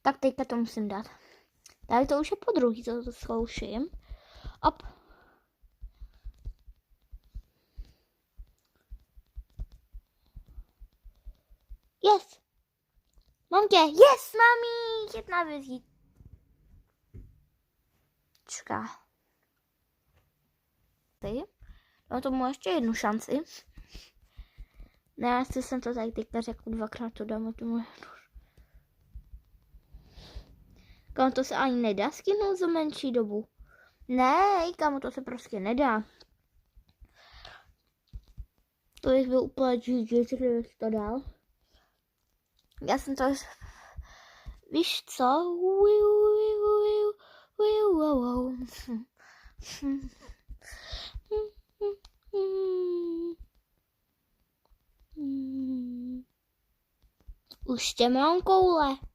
Tak teďka to musím dát. Tady to už je po druhý, to zkouším. Op. Yes. Mám tě. Yes, mami. Jedna vězíčka. No tomu ještě jednu šanci. Ne, jestli jsem to tady teďka řekl dvakrát, to dáme tomu jednu. Kámo, to se ani nedá skynout za menší dobu. Ne, kámo, to se prostě nedá. To bych byl úplně GG, kdybych to dal. Já jsem to... Víš co? Už tě mám koule.